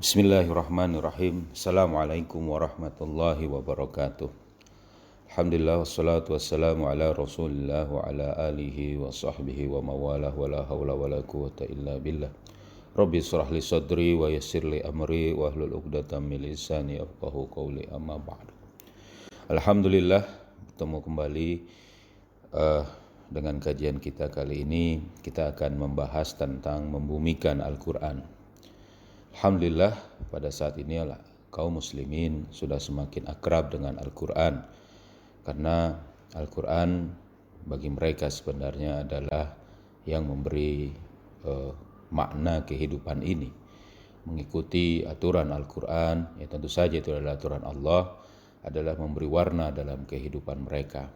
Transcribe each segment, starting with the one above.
Bismillahirrahmanirrahim. Assalamualaikum warahmatullahi wabarakatuh. Alhamdulillah wassalatu wassalamu ala Rasulillah wa ala alihi wa sahbihi wa mawalah wa la hawla wa la quwwata illa billah. Rabbi shrah li sadri wa yassir li amri wa hlul 'uqdatam min lisani yafqahu qawli, amma ba'du. Alhamdulillah bertemu kembali dengan kajian kita kali ini. Kita akan membahas tentang membumikan Al-Quran. Alhamdulillah pada saat ini kaum muslimin sudah semakin akrab dengan Al-Quran, karena Al-Quran bagi mereka sebenarnya adalah yang memberi makna kehidupan ini. Mengikuti aturan Al-Quran, ya tentu saja itu adalah aturan Allah, adalah memberi warna dalam kehidupan mereka.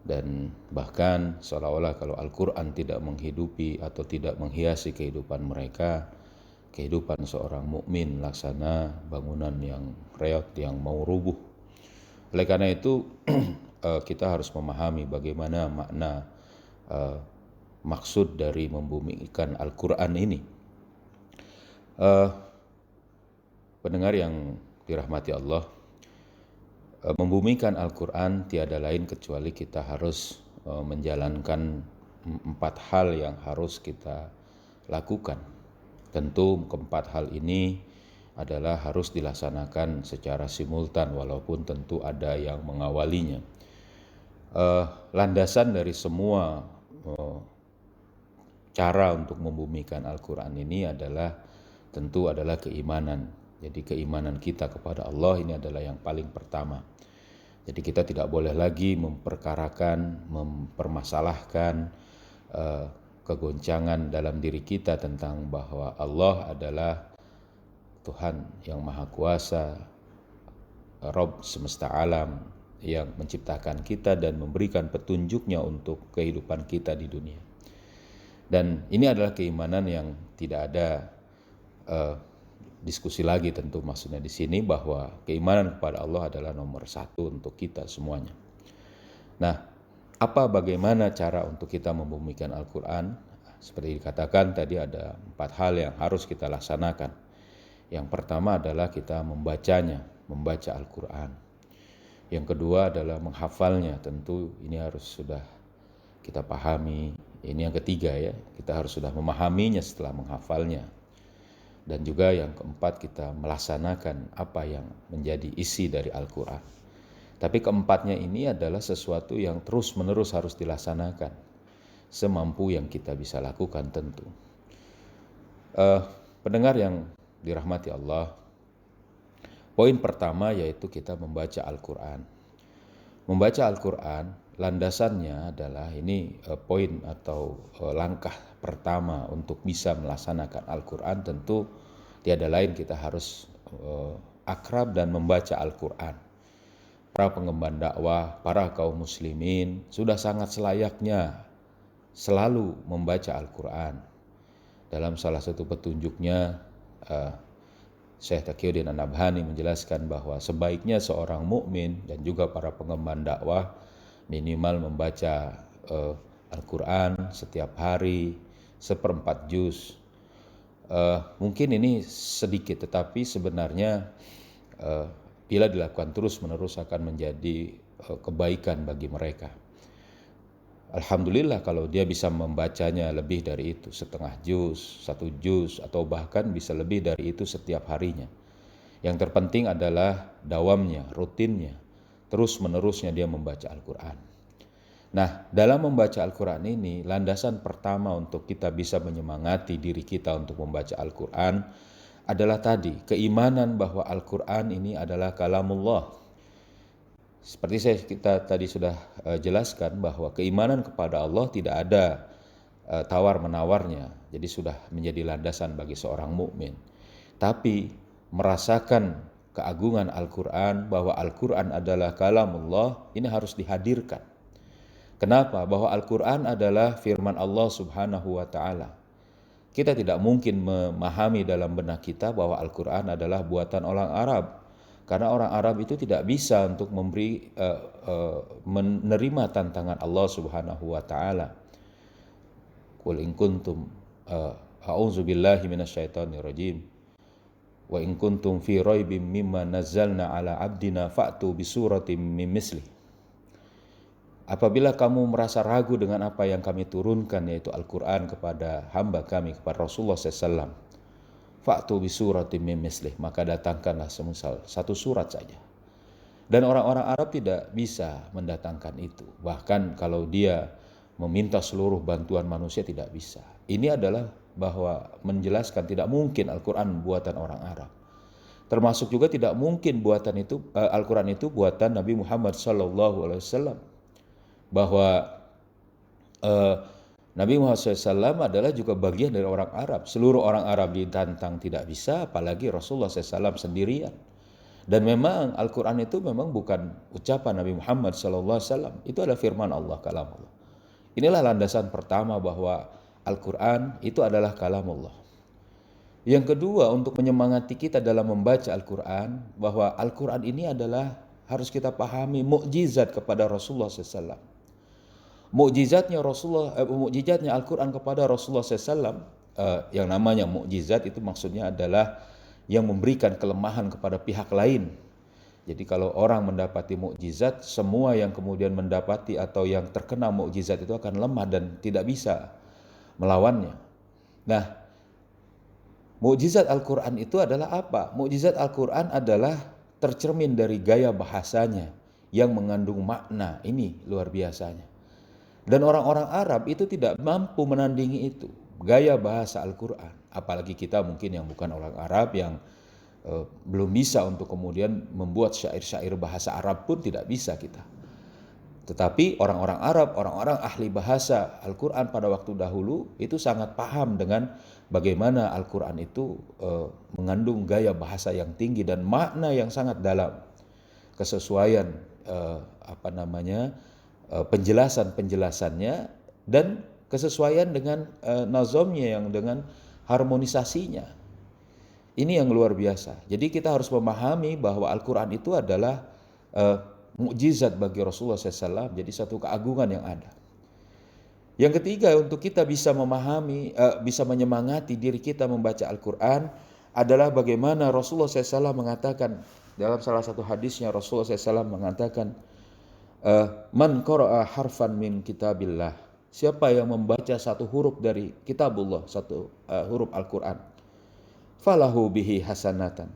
Dan bahkan seolah-olah kalau Al-Quran tidak menghidupi atau tidak menghiasi kehidupan mereka, kehidupan seorang mukmin laksana bangunan yang reot yang mau rubuh. Oleh karena itu kita harus memahami bagaimana makna maksud dari membumikan Al-Quran ini. Pendengar yang dirahmati Allah, membumikan Al-Quran tiada lain kecuali kita harus menjalankan 4 hal yang harus kita lakukan. Tentu keempat hal ini adalah harus dilaksanakan secara simultan, walaupun tentu ada yang mengawalinya. Landasan dari semua cara untuk membumikan Al-Quran ini tentu adalah keimanan. Jadi keimanan kita kepada Allah ini adalah yang paling pertama. Jadi kita tidak boleh lagi memperkarakan, mempermasalahkan kegoncangan dalam diri kita tentang bahwa Allah adalah Tuhan yang Maha Kuasa, Rabb semesta alam, yang menciptakan kita dan memberikan petunjuknya untuk kehidupan kita di dunia. Dan ini adalah keimanan yang tidak ada diskusi lagi, tentu maksudnya di sini bahwa keimanan kepada Allah adalah nomor 1 untuk kita semuanya. Nah, bagaimana cara untuk kita membumikan Al-Quran? Seperti dikatakan tadi, ada 4 hal yang harus kita laksanakan. Yang pertama adalah kita membaca Al-Quran. Yang kedua adalah menghafalnya, tentu ini harus sudah kita pahami. Ini yang ketiga ya, kita harus sudah memahaminya setelah menghafalnya. Dan juga yang keempat, kita melaksanakan apa yang menjadi isi dari Al-Quran. Tapi keempatnya ini adalah sesuatu yang terus-menerus harus dilaksanakan semampu yang kita bisa lakukan tentu. Pendengar yang dirahmati Allah, poin pertama yaitu kita membaca Al-Quran. Membaca Al-Quran, landasannya adalah ini poin atau langkah pertama untuk bisa melaksanakan Al-Quran. Tentu tiada lain kita harus akrab dan membaca Al-Quran. Para pengemban dakwah, para kaum muslimin sudah sangat selayaknya selalu membaca Al-Quran. Dalam salah satu petunjuknya, Syekh Taqiyuddin An-Nabhani menjelaskan bahwa sebaiknya seorang mukmin dan juga para pengemban dakwah minimal membaca Al-Quran setiap hari 1/4 juz. Mungkin ini sedikit, tetapi sebenarnya bila dilakukan terus-menerus akan menjadi kebaikan bagi mereka. Alhamdulillah kalau dia bisa membacanya lebih dari itu, 1/2 juz, 1 juz, atau bahkan bisa lebih dari itu setiap harinya. Yang terpenting adalah dawamnya, rutinnya, terus-menerusnya dia membaca Al-Quran. Nah, dalam membaca Al-Quran ini, landasan pertama untuk kita bisa menyemangati diri kita untuk membaca Al-Quran adalah tadi, keimanan bahwa Al-Quran ini adalah kalamullah. Seperti kita tadi sudah jelaskan bahwa keimanan kepada Allah tidak ada tawar-menawarnya. Jadi sudah menjadi landasan bagi seorang mukmin. Tapi merasakan keagungan Al-Quran, bahwa Al-Quran adalah kalamullah, ini harus dihadirkan. Kenapa? Bahwa Al-Quran adalah firman Allah Subhanahu wa Ta'ala. Kita tidak mungkin memahami dalam benak kita bahwa Al-Quran adalah buatan orang Arab, karena orang Arab itu tidak bisa untuk menerima tantangan Allah Subhanahu wa Ta'ala. Qul in kuntum a'udzubillahi minasyaitonir rajim. Wa in kuntum fi raibim mimma nazzalna ala abdina fa'tu bi suratin min mislih. Apabila kamu merasa ragu dengan apa yang kami turunkan, yaitu Al-Quran, kepada hamba kami, kepada Rasulullah SAW, fa'tu bi suratin min mislih, maka datangkanlah semisal satu surat saja. Dan orang-orang Arab tidak bisa mendatangkan itu. Bahkan kalau dia meminta seluruh bantuan manusia, tidak bisa. Ini adalah bahwa menjelaskan tidak mungkin Al-Quran buatan orang Arab. Termasuk juga tidak mungkin Al-Quran itu buatan Nabi Muhammad SAW. Bahwa Nabi Muhammad SAW adalah juga bagian dari orang Arab. Seluruh orang Arab ditantang tidak bisa, apalagi Rasulullah SAW sendirian. Dan memang Al-Quran itu memang bukan ucapan Nabi Muhammad SAW. Itu adalah firman Allah, kalam Allah. Inilah landasan pertama bahwa Al-Quran itu adalah kalam Allah. Yang kedua, untuk menyemangati kita dalam membaca Al-Quran, bahwa Al-Quran ini adalah harus kita pahami mukjizat kepada Rasulullah SAW. Mukjizatnya Al-Quran kepada Rasulullah SAW, yang namanya mukjizat itu maksudnya adalah yang memberikan kelemahan kepada pihak lain. Jadi kalau orang mendapati mukjizat, semua yang kemudian mendapati atau yang terkena mukjizat itu akan lemah dan tidak bisa melawannya. Nah, mukjizat Al-Quran itu adalah apa? Mukjizat Al-Quran adalah tercermin dari gaya bahasanya yang mengandung makna. Ini luar biasanya. Dan orang-orang Arab itu tidak mampu menandingi itu, gaya bahasa Al-Quran. Apalagi kita mungkin yang bukan orang Arab, yang belum bisa untuk kemudian membuat syair-syair bahasa Arab pun tidak bisa kita. Tetapi orang-orang Arab, orang-orang ahli bahasa Al-Quran pada waktu dahulu itu sangat paham dengan bagaimana Al-Quran itu mengandung gaya bahasa yang tinggi dan makna yang sangat dalam. Kesesuaian penjelasan-penjelasannya dan kesesuaian dengan nazamnya, yang dengan harmonisasinya. Ini yang luar biasa. Jadi kita harus memahami bahwa Al-Quran itu adalah mukjizat bagi Rasulullah SAW, jadi satu keagungan yang ada. Yang ketiga, untuk kita bisa memahami, bisa menyemangati diri kita membaca Al-Quran, adalah bagaimana Rasulullah SAW mengatakan, dalam salah satu hadisnya Rasulullah SAW mengatakan, man qara'a harfan min kitabillah, siapa yang membaca satu huruf dari kitabullah, satu huruf Al-Quran, falahu bihi hasanatan,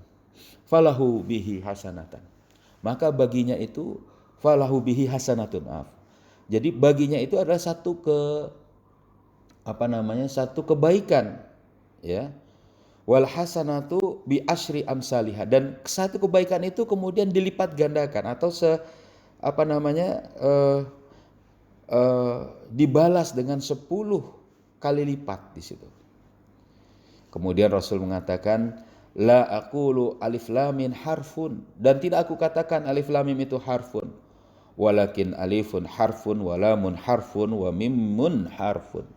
maka baginya itu falahu bihi hasanatun, jadi baginya itu adalah satu kebaikan, ya. Wal hasanatu bi asyri amsalihah, dan satu kebaikan itu kemudian dilipat gandakan atau dibalas dengan 10 kali lipat di situ. Kemudian Rasul mengatakan, la aqulu alif lam mim harfun, dan tidak aku katakan alif lam mim itu harfun, walakin alifun harfun wa lamun harfun wa mimun harfun.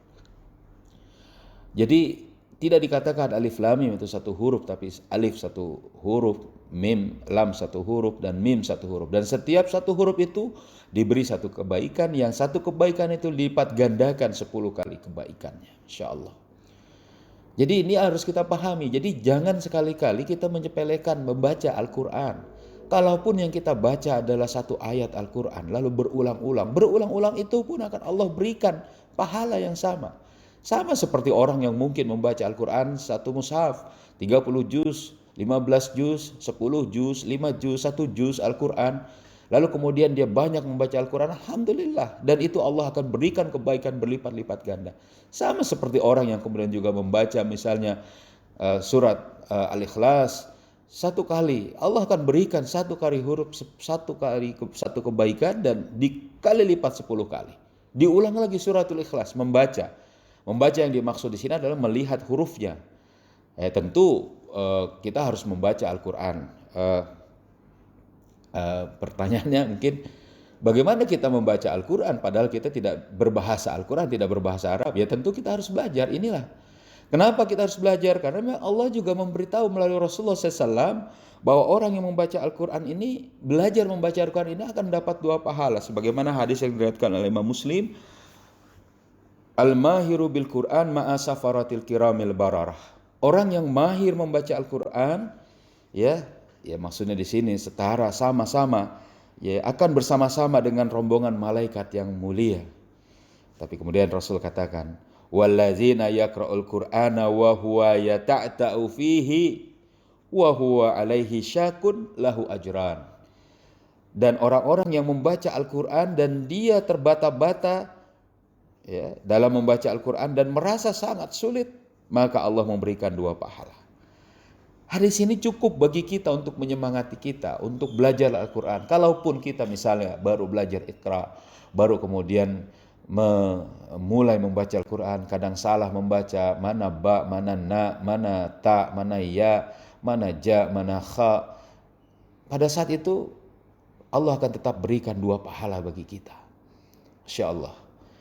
Jadi tidak dikatakan alif lam mim itu satu huruf, tapi alif satu huruf, mim, lam satu huruf, dan mim satu huruf. Dan setiap satu huruf itu diberi satu kebaikan, yang satu kebaikan itu dilipat gandakan 10 kali kebaikannya, insyaallah. Jadi ini harus kita pahami. Jadi jangan sekali-kali kita menyepelekan membaca Al-Quran. Kalaupun yang kita baca adalah satu ayat Al-Quran, lalu berulang-ulang itu pun akan Allah berikan pahala yang sama. Sama seperti orang yang mungkin membaca Al-Quran satu mushaf, 30 juz, 15 juz, 10 juz, 5 juz, 1 juz Al-Quran. Lalu kemudian dia banyak membaca Al-Quran, alhamdulillah. Dan itu Allah akan berikan kebaikan berlipat-lipat ganda. Sama seperti orang yang kemudian juga membaca misalnya surat Al-Ikhlas satu kali, Allah akan berikan satu kali huruf, satu kebaikan, dan dikali lipat 10 kali. Diulang lagi suratul Ikhlas, membaca yang dimaksud di sini adalah melihat hurufnya. Tentu kita harus membaca Al-Quran. Pertanyaannya mungkin, bagaimana kita membaca Al-Quran padahal kita tidak berbahasa Al-Quran, tidak berbahasa Arab? Ya tentu kita harus belajar. Inilah kenapa kita harus belajar, karena Allah juga memberitahu melalui Rasulullah SAW bahwa orang yang membaca Al-Quran ini, belajar membaca Al-Quran ini akan mendapat 2 pahala. Sebagaimana hadis yang diriwayatkan oleh Imam Muslim, Al-mahiru bil Quran ma'a safaratil kiramil bararah. Orang yang mahir membaca Al-Quran Ya, ya maksudnya di sini setara, sama-sama, ya akan bersama-sama dengan rombongan malaikat yang mulia. Tapi kemudian Rasul katakan, wallazina yaqra'ul Qur'ana wa huwa yata'ta'u fihi wa huwa alaihi syakun lahu ajran. Dan orang-orang yang membaca Al-Qur'an dan dia terbata-bata ya, dalam membaca Al-Qur'an dan merasa sangat sulit, maka Allah memberikan 2 pahala. Hadis ini cukup bagi kita untuk menyemangati kita untuk belajar Al-Quran. Kalaupun kita misalnya baru belajar Iqra, baru kemudian mulai membaca Al-Quran, kadang salah membaca mana ba, mana na, mana ta, mana ya, mana ja, mana kha. Pada saat itu Allah akan tetap berikan 2 pahala bagi kita. Insya Allah.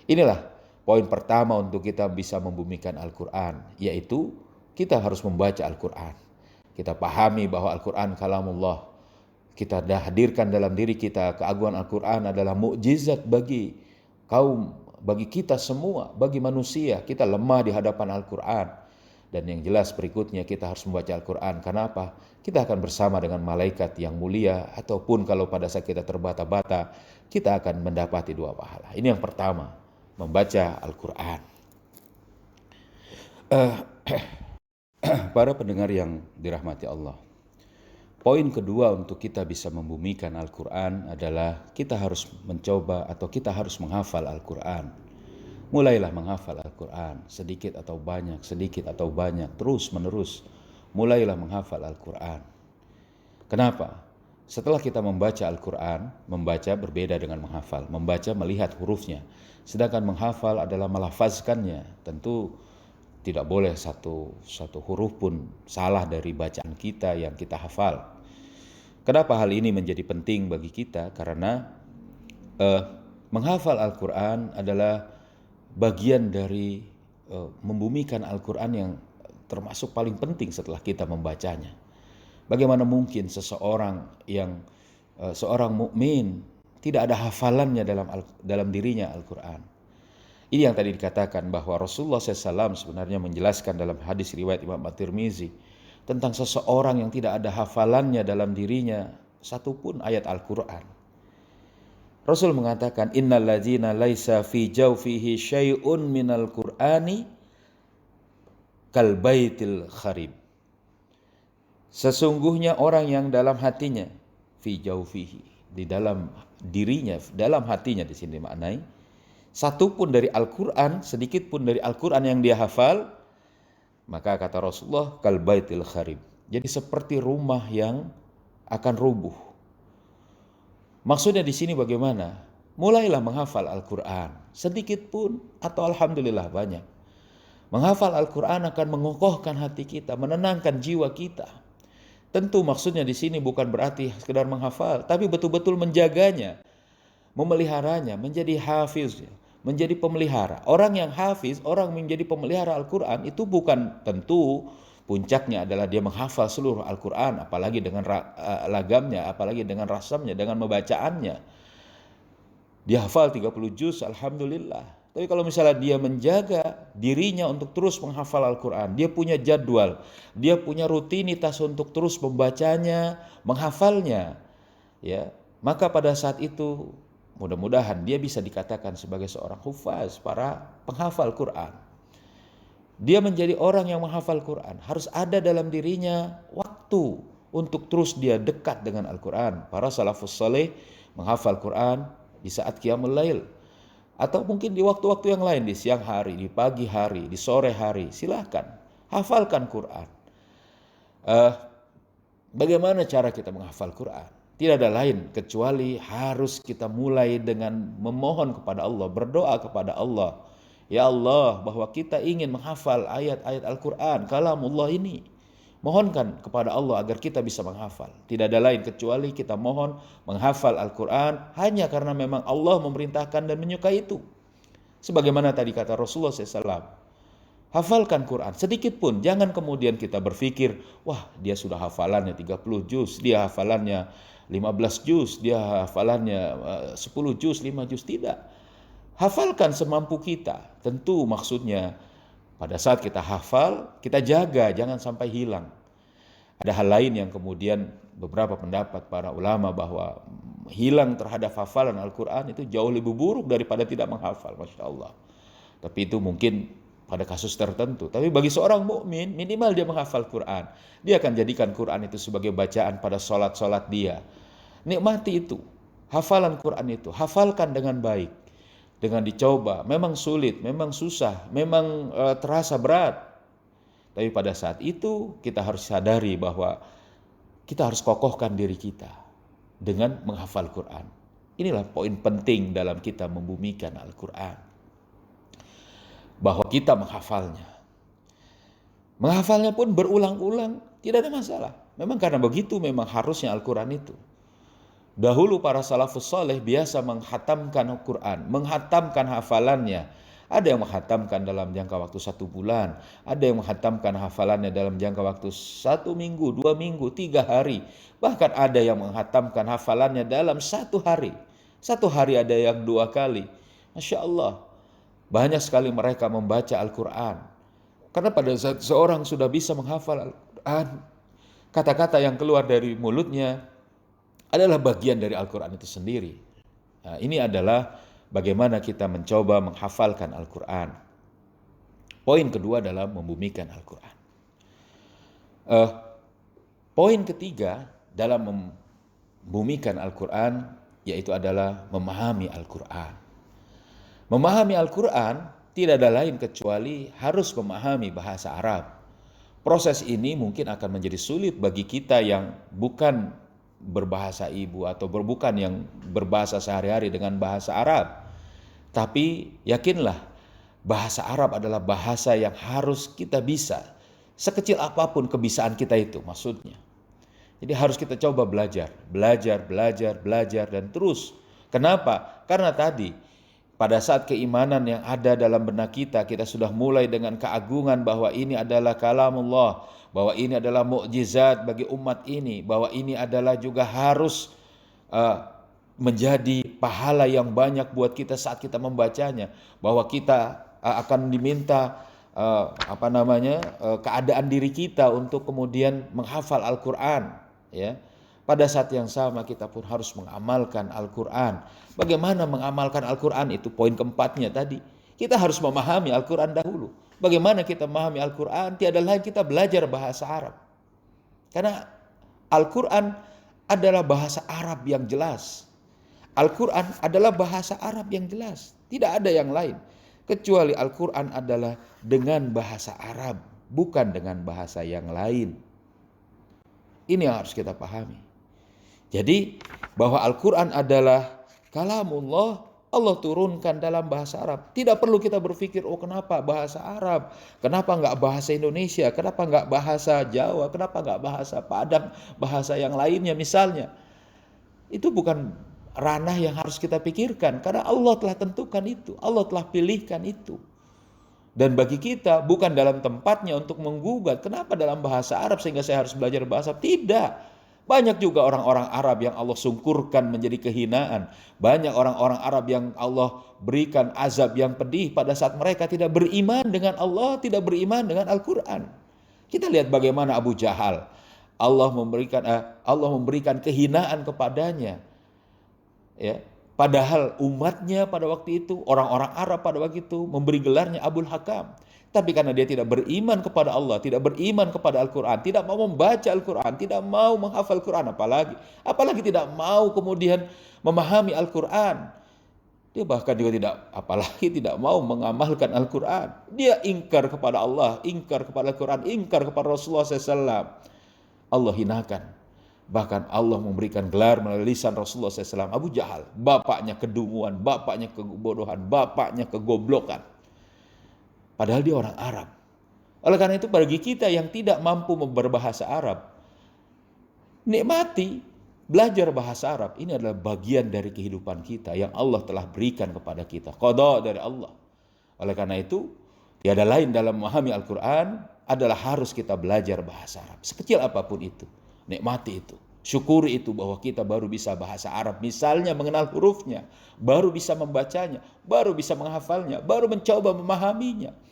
Inilah poin pertama untuk kita bisa membumikan Al-Quran, yaitu kita harus membaca Al-Quran. Kita pahami bahwa Al-Quran kalamullah. Kita dah hadirkan dalam diri kita keagungan Al-Quran adalah mukjizat bagi kaum, bagi kita semua, bagi manusia. Kita lemah di hadapan Al-Quran. Dan yang jelas berikutnya kita harus membaca Al-Quran. Kenapa? Kita akan bersama dengan malaikat yang mulia. Ataupun kalau pada saat kita terbata-bata, kita akan mendapati 2 pahala. Ini yang pertama, membaca Al-Quran. Para pendengar yang dirahmati Allah, poin kedua untuk kita bisa membumikan Al-Quran adalah kita harus mencoba atau kita harus menghafal Al-Quran. Mulailah menghafal Al-Quran, sedikit atau banyak, terus menerus. Mulailah menghafal Al-Quran. Kenapa? Setelah kita membaca Al-Quran, membaca berbeda dengan menghafal. Membaca melihat hurufnya, sedangkan menghafal adalah melafazkannya. Tentu tidak boleh satu huruf pun salah dari bacaan kita yang kita hafal. Kenapa hal ini menjadi penting bagi kita? Karena menghafal Al-Quran adalah bagian dari membumikan Al-Quran yang termasuk paling penting setelah kita membacanya. Bagaimana mungkin seorang mukmin tidak ada hafalannya dalam dirinya Al-Quran? Ini yang tadi dikatakan bahwa Rasulullah SAW sebenarnya menjelaskan dalam hadis riwayat Imam At-Tirmizi tentang seseorang yang tidak ada hafalannya dalam dirinya satupun ayat Al-Quran. Rasul mengatakan, innal ladzina laisa fi jawfihi syai'un minal Qur'ani kal baitil kharib. Sesungguhnya orang yang dalam hatinya, fi jawfihi, di dalam dirinya, dalam hatinya di sini maknai, satu pun dari Al-Quran, sedikit pun dari Al-Quran yang dia hafal, maka kata Rasulullah, kal baitil kharib. Jadi seperti rumah yang akan rubuh. Maksudnya di sini bagaimana? Mulailah menghafal Al-Quran, sedikit pun atau alhamdulillah banyak. Menghafal Al-Quran akan mengokohkan hati kita, menenangkan jiwa kita. Tentu maksudnya di sini bukan berarti sekedar menghafal, tapi betul-betul menjaganya, memeliharanya, menjadi hafiz, menjadi pemelihara. Orang yang hafiz, orang menjadi pemelihara Al-Quran itu bukan tentu puncaknya adalah dia menghafal seluruh Al-Quran, apalagi dengan lagamnya, apalagi dengan rasamnya, dengan membacaannya. Dia hafal 30 juz, alhamdulillah. Tapi kalau misalnya dia menjaga dirinya untuk terus menghafal Al-Quran, dia punya jadwal, dia punya rutinitas untuk terus membacanya, menghafalnya, ya, maka pada saat itu mudah-mudahan dia bisa dikatakan sebagai seorang hufaz, para penghafal Quran. Dia menjadi orang yang menghafal Quran. Harus ada dalam dirinya waktu untuk terus dia dekat dengan Al-Quran. Para salafus saleh menghafal Quran di saat qiyamul lail. Atau mungkin di waktu-waktu yang lain, di siang hari, di pagi hari, di sore hari. Silakan, hafalkan Quran. Bagaimana cara kita menghafal Quran? Tidak ada lain kecuali harus kita mulai dengan memohon kepada Allah, berdoa kepada Allah. Ya Allah, bahwa kita ingin menghafal ayat-ayat Al-Quran, kalamullah ini. Mohonkan kepada Allah agar kita bisa menghafal. Tidak ada lain kecuali kita mohon menghafal Al-Quran hanya karena memang Allah memerintahkan dan menyukai itu. Sebagaimana tadi kata Rasulullah SAW, hafalkan Quran sedikit pun. Jangan kemudian kita berpikir, wah dia sudah hafalannya 30 juz, dia hafalannya 15 juz, dia hafalannya 10 juz, 5 juz. Tidak. Hafalkan semampu kita. Tentu maksudnya pada saat kita hafal, kita jaga jangan sampai hilang. Ada hal lain yang kemudian beberapa pendapat para ulama bahwa hilang terhadap hafalan Al-Quran itu jauh lebih buruk daripada tidak menghafal, Masya Allah. Tapi itu mungkin pada kasus tertentu. Tapi bagi seorang mukmin minimal dia menghafal Quran. Dia akan jadikan Quran itu sebagai bacaan pada sholat-sholat dia. Nikmati itu. Hafalan Quran itu. Hafalkan dengan baik. Dengan dicoba. Memang sulit, memang susah, memang terasa berat. Tapi pada saat itu kita harus sadari bahwa kita harus kokohkan diri kita dengan menghafal Quran. Inilah poin penting dalam kita membumikan Al-Quran. Bahwa kita menghafalnya. Menghafalnya pun berulang-ulang, tidak ada masalah. Memang karena begitu memang harusnya Al-Quran itu. Dahulu para salafus saleh biasa menghatamkan Al-Quran, menghatamkan hafalannya. Ada yang menghatamkan dalam jangka waktu 1 bulan, ada yang menghatamkan hafalannya dalam jangka waktu 1 minggu, 2 minggu, 3 hari. Bahkan ada yang menghatamkan hafalannya dalam 1 hari. 1 hari ada yang 2 kali. Masya Allah, banyak sekali mereka membaca Al-Quran. Karena pada saat seorang sudah bisa menghafal Al-Quran, kata-kata yang keluar dari mulutnya adalah bagian dari Al-Quran itu sendiri. Nah, ini adalah bagaimana kita mencoba menghafalkan Al-Quran. Poin kedua adalah membumikan Al-Quran. Poin ketiga dalam membumikan Al-Quran yaitu adalah memahami Al-Quran. Memahami Al-Quran tidak ada lain kecuali harus memahami bahasa Arab. Proses ini mungkin akan menjadi sulit bagi kita yang bukan berbahasa ibu atau bukan yang berbahasa sehari-hari dengan bahasa Arab. Tapi yakinlah bahasa Arab adalah bahasa yang harus kita bisa. Sekecil apapun kebisaan kita itu maksudnya. Jadi harus kita coba belajar dan terus. Kenapa? Karena tadi pada saat keimanan yang ada dalam benak kita, kita sudah mulai dengan keagungan bahwa ini adalah kalamullah, bahwa ini adalah mukjizat bagi umat ini, bahwa ini adalah juga harus menjadi pahala yang banyak buat kita saat kita membacanya, bahwa kita akan diminta keadaan diri kita untuk kemudian menghafal Al-Quran, ya. Pada saat yang sama kita pun harus mengamalkan Al-Quran. Bagaimana mengamalkan Al-Quran? Itu poin keempatnya tadi. Kita harus memahami Al-Quran dahulu. Bagaimana kita memahami Al-Quran? Tiada lain kita belajar bahasa Arab. Karena Al-Quran adalah bahasa Arab yang jelas. Al-Quran adalah bahasa Arab yang jelas. Tidak ada yang lain. Kecuali Al-Quran adalah dengan bahasa Arab. Bukan dengan bahasa yang lain. Ini yang harus kita pahami. Jadi bahwa Al-Quran adalah kalamullah, Allah turunkan dalam bahasa Arab. Tidak perlu kita berpikir, oh kenapa bahasa Arab? Kenapa enggak bahasa Indonesia? Kenapa enggak bahasa Jawa? Kenapa enggak bahasa Padang? Bahasa yang lainnya misalnya. Itu bukan ranah yang harus kita pikirkan. Karena Allah telah tentukan itu. Allah telah pilihkan itu. Dan bagi kita bukan dalam tempatnya untuk menggugat. Kenapa dalam bahasa Arab sehingga saya harus belajar bahasa? Tidak. Banyak juga orang-orang Arab yang Allah sungkurkan menjadi kehinaan. Banyak orang-orang Arab yang Allah berikan azab yang pedih pada saat mereka tidak beriman dengan Allah, tidak beriman dengan Al-Quran. Kita lihat bagaimana Abu Jahal. Allah memberikan kehinaan kepadanya. Ya, padahal umatnya pada waktu itu, orang-orang Arab pada waktu itu memberi gelarnya Abul Hakam. Tapi karena dia tidak beriman kepada Allah, tidak beriman kepada Al-Quran, tidak mau membaca Al-Quran, tidak mau menghafal Al-Quran, apalagi tidak mau kemudian memahami Al-Quran. Dia bahkan juga tidak mau mengamalkan Al-Quran. Dia ingkar kepada Allah, ingkar kepada Al-Quran, ingkar kepada Rasulullah SAW. Allah hinakan. Bahkan Allah memberikan gelar melalui lisan Rasulullah SAW. Abu Jahal, bapaknya kedunguan, bapaknya kebodohan, bapaknya kegoblokan. Padahal dia orang Arab. Oleh karena itu bagi kita yang tidak mampu berbahasa Arab, nikmati belajar bahasa Arab. Ini adalah bagian dari kehidupan kita yang Allah telah berikan kepada kita. Qada dari Allah. Oleh karena itu, tiada lain dalam memahami Al-Quran adalah harus kita belajar bahasa Arab. Sekecil apapun itu, nikmati itu. Syukuri itu bahwa kita baru bisa bahasa Arab. Misalnya mengenal hurufnya, baru bisa membacanya, baru bisa menghafalnya, baru mencoba memahaminya.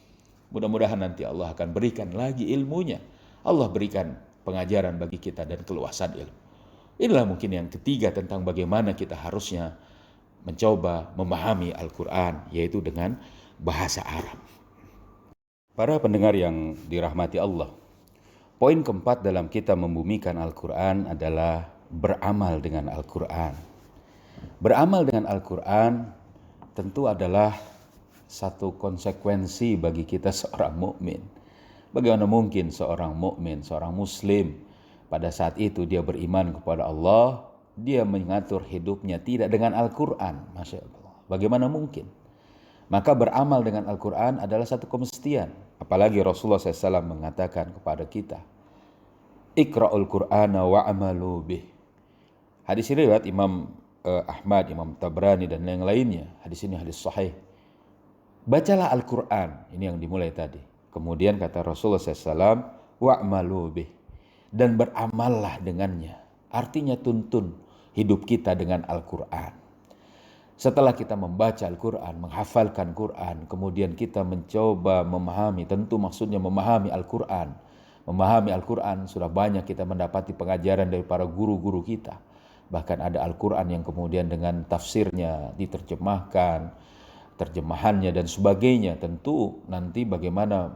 Mudah-mudahan nanti Allah akan berikan lagi ilmunya. Allah berikan pengajaran bagi kita dan keluasan ilmu. Inilah mungkin yang ketiga tentang bagaimana kita harusnya mencoba memahami Al-Quran, yaitu dengan bahasa Arab. Para pendengar yang dirahmati Allah, poin keempat dalam kita membumikan Al-Quran adalah beramal dengan Al-Quran. Beramal dengan Al-Quran tentu adalah satu konsekuensi bagi kita seorang mukmin. Bagaimana mungkin seorang mukmin, seorang muslim, pada saat itu dia beriman kepada Allah, dia mengatur hidupnya tidak dengan Al-Quran. Masya Allah, bagaimana mungkin? Maka beramal dengan Al-Quran adalah satu kemestian. Apalagi Rasulullah SAW mengatakan kepada kita, Iqra'ul Qur'ana wa'amalu bih. Hadis ini riwayat Imam Ahmad, Imam Tabrani dan yang lainnya. Hadis ini hadis sahih. Bacalah Al-Quran, ini yang dimulai tadi. Kemudian kata Rasulullah SAW, wa'amalu bih. Dan beramallah dengannya. Artinya tuntun hidup kita dengan Al-Quran. Setelah kita membaca Al-Quran, menghafalkan Quran, kemudian kita mencoba memahami, tentu maksudnya memahami Al-Quran. Memahami Al-Quran sudah banyak kita mendapati pengajaran dari para guru-guru kita. Bahkan ada Al-Quran yang kemudian dengan tafsirnya diterjemahkan, terjemahannya dan sebagainya. Tentu nanti bagaimana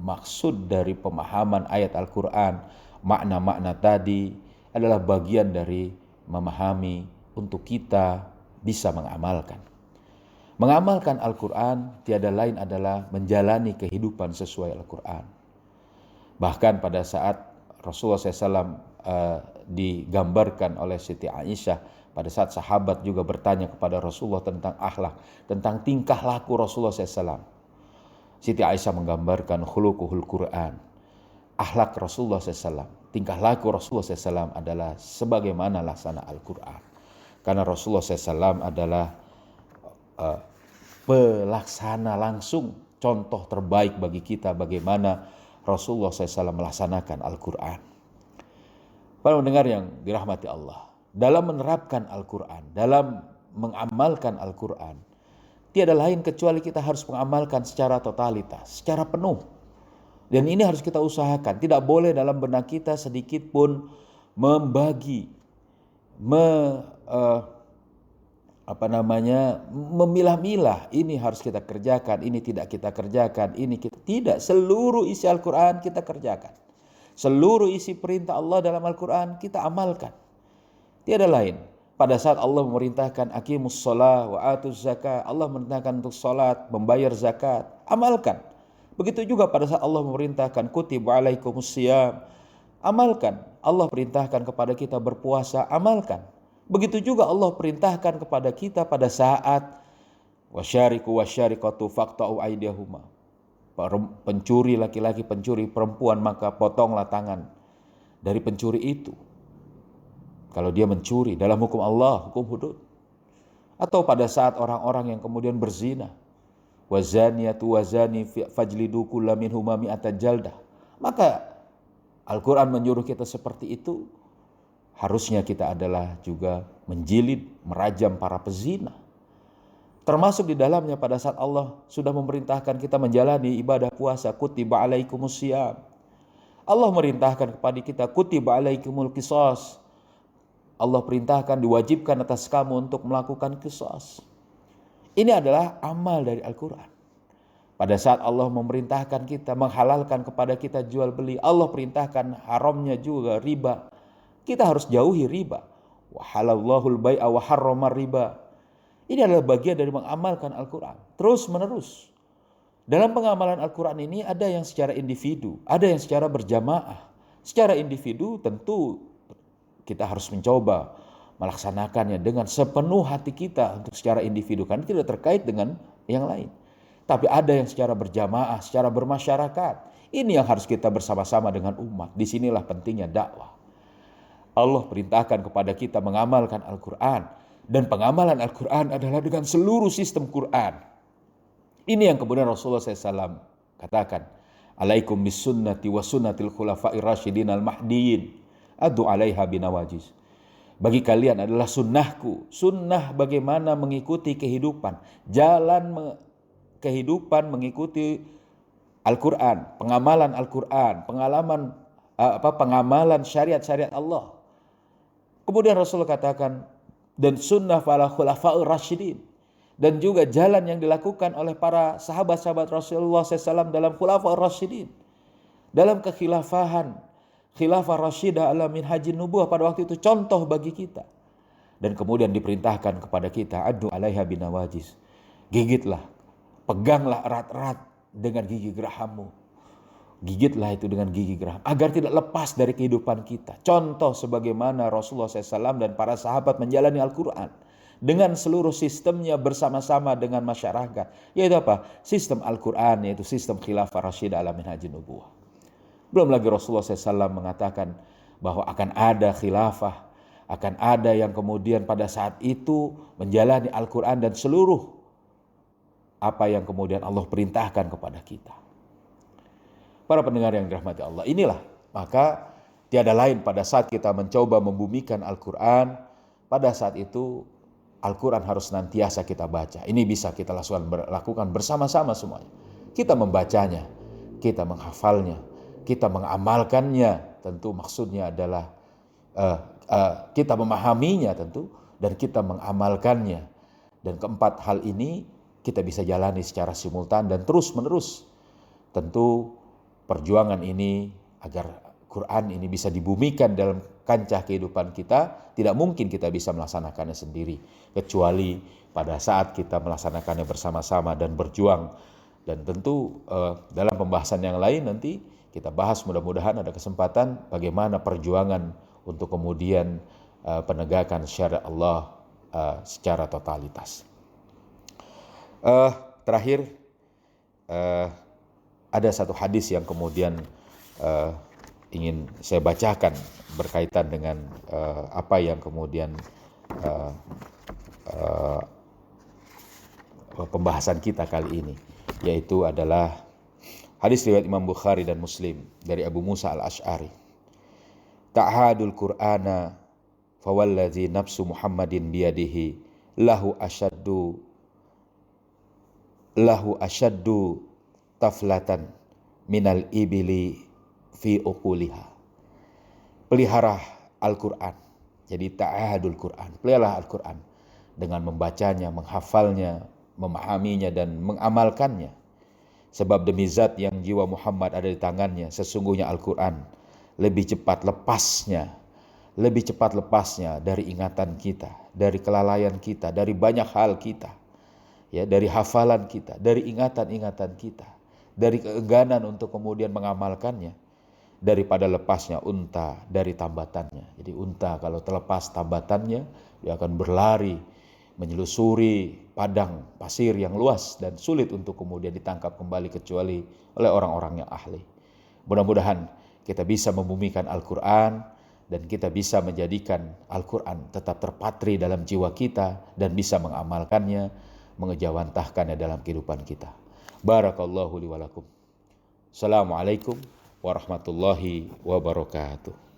maksud dari pemahaman ayat Al-Quran, makna-makna tadi adalah bagian dari memahami untuk kita bisa mengamalkan. Mengamalkan Al-Quran tiada lain adalah menjalani kehidupan sesuai Al-Quran. Bahkan pada saat Rasulullah SAW digambarkan oleh Siti Aisyah, pada saat sahabat juga bertanya kepada Rasulullah tentang akhlak, tentang tingkah laku Rasulullah SAW. Siti Aisyah menggambarkan khuluquhul Quran. Akhlak Rasulullah SAW, tingkah laku Rasulullah SAW adalah sebagaimana laksana Al-Quran. Karena Rasulullah SAW adalah pelaksana langsung, contoh terbaik bagi kita bagaimana Rasulullah SAW melaksanakan Al-Quran. Para pendengar yang dirahmati Allah, dalam menerapkan Al-Quran, dalam mengamalkan Al-Quran, tiada lain kecuali kita harus mengamalkan secara totalitas, secara penuh. Dan ini harus kita usahakan. Tidak boleh dalam benak kita sedikit pun membagi, memilah-milah. Ini harus kita kerjakan, ini tidak kita kerjakan, ini kita tidak. Seluruh isi Al-Quran kita kerjakan. Seluruh isi perintah Allah dalam Al-Quran kita amalkan. Tiada lain. Pada saat Allah memerintahkan aqimus shalah wa atuz zakat, Allah memerintahkan untuk salat, membayar zakat, amalkan. Begitu juga pada saat Allah memerintahkan kutiba alaikumus syiyam, amalkan. Allah perintahkan kepada kita berpuasa, amalkan. Begitu juga Allah perintahkan kepada kita pada saat wasyariku wasyarikatu faqta'u aydiyahuma. Pencuri laki-laki, pencuri perempuan, maka potonglah tangan dari pencuri itu. Kalau dia mencuri dalam hukum Allah, hukum hudud. Atau pada saat orang-orang yang kemudian berzina, wazaniyatu wazani fajlidu kulla minhuma mi'ata jaldah. Maka Al-Quran menyuruh kita seperti itu. Harusnya kita adalah juga menjilid, merajam para pezina. Termasuk di dalamnya pada saat Allah sudah memerintahkan kita menjalani ibadah puasa, kutiba alaikumus syiyam. Allah merintahkan kepada kita kutiba alaikumul qisas. Allah perintahkan, diwajibkan atas kamu untuk melakukan qisas. Ini adalah amal dari Al-Quran. Pada saat Allah memerintahkan kita, menghalalkan kepada kita jual beli, Allah perintahkan haramnya juga riba. Kita harus jauhi riba. Wa halallahul bai'a wa harramar riba. Ini adalah bagian dari mengamalkan Al-Quran. Terus menerus. Dalam pengamalan Al-Quran ini ada yang secara individu, ada yang secara berjamaah. Secara individu tentu kita harus mencoba melaksanakannya dengan sepenuh hati kita untuk secara individu, karena tidak terkait dengan yang lain. Tapi ada yang secara berjamaah, secara bermasyarakat. Ini yang harus kita bersama-sama dengan umat. Disinilah pentingnya dakwah. Allah perintahkan kepada kita mengamalkan Al-Quran. Dan pengamalan Al-Quran adalah dengan seluruh sistem Quran. Ini yang kemudian Rasulullah SAW katakan, alaikum bisunnati wa sunnatil khulafa'ir rasyidin al-mahdiyin, adu alaiha binawajiz. Bagi kalian adalah sunnahku. Sunnah bagaimana mengikuti kehidupan. Jalan kehidupan mengikuti Al-Quran. Pengamalan Al-Quran. Pengalaman pengamalan syariat-syariat Allah. Kemudian Rasul katakan, dan sunnah para khulafaur rasyidin, dan juga jalan yang dilakukan oleh para sahabat-sahabat Rasulullah SAW dalam khulafaur rasyidin, dalam kekhilafahan, khilafah rasyidah ala minhajin nubuwah pada waktu itu contoh bagi kita. Dan kemudian diperintahkan kepada kita, adu alaiha binawajis, gigitlah, peganglah erat-erat dengan gigi gerahammu. Gigitlah itu dengan gigi geraham agar tidak lepas dari kehidupan kita. Contoh sebagaimana Rasulullah SAW dan para sahabat menjalani Al-Quran dengan seluruh sistemnya bersama-sama dengan masyarakat. Yaitu apa? Sistem Al-Quran, yaitu sistem khilafah rasyidah ala minhajin nubuwah. Belum lagi Rasulullah SAW mengatakan bahwa akan ada khilafah, akan ada yang kemudian pada saat itu menjalani Al-Quran dan seluruh apa yang kemudian Allah perintahkan kepada kita. Para pendengar yang dirahmati Allah, inilah maka tiada lain pada saat kita mencoba membumikan Al-Quran, pada saat itu Al-Quran harus senantiasa kita baca. Ini bisa kita lakukan bersama-sama semuanya. Kita membacanya, kita menghafalnya, kita mengamalkannya. Tentu maksudnya adalah kita memahaminya tentu, dan kita mengamalkannya. Dan keempat hal ini kita bisa jalani secara simultan dan terus menerus. Tentu perjuangan ini agar Quran ini bisa dibumikan dalam kancah kehidupan kita, tidak mungkin kita bisa melaksanakannya sendiri, kecuali pada saat kita melaksanakannya bersama-sama dan berjuang. Dan tentu dalam pembahasan yang lain nanti kita bahas, mudah-mudahan ada kesempatan bagaimana perjuangan untuk kemudian penegakan syariat Allah secara totalitas. Terakhir, ada satu hadis yang kemudian ingin saya bacakan berkaitan dengan apa yang kemudian pembahasan kita kali ini, yaitu adalah hadis riwayat Imam Bukhari dan Muslim dari Abu Musa al-Ash'ari. Ta'hadul Qur'ana fawallazi nafsu Muhammadin biyadihi lahu asyaddu taflatan minal ibili fi uquliha. Pelihara Al-Quran. Jadi ta'ahadul Quran, pelihara Al-Quran dengan membacanya, menghafalnya, memahaminya dan mengamalkannya. Sebab demi zat yang jiwa Muhammad ada di tangannya, sesungguhnya Al-Quran lebih cepat lepasnya dari ingatan kita, dari kelalaian kita, dari banyak hal kita, ya, dari hafalan kita, dari ingatan-ingatan kita, dari keengganan untuk kemudian mengamalkannya, daripada lepasnya unta dari tambatannya. Jadi unta kalau terlepas tambatannya, dia akan berlari menyelusuri padang pasir yang luas dan sulit untuk kemudian ditangkap kembali kecuali oleh orang-orang yang ahli. Mudah-mudahan kita bisa membumikan Al-Quran dan kita bisa menjadikan Al-Quran tetap terpatri dalam jiwa kita dan bisa mengamalkannya, mengejawantahkannya dalam kehidupan kita. Barakallahu li wa lakum. Assalamualaikum warahmatullahi wabarakatuh.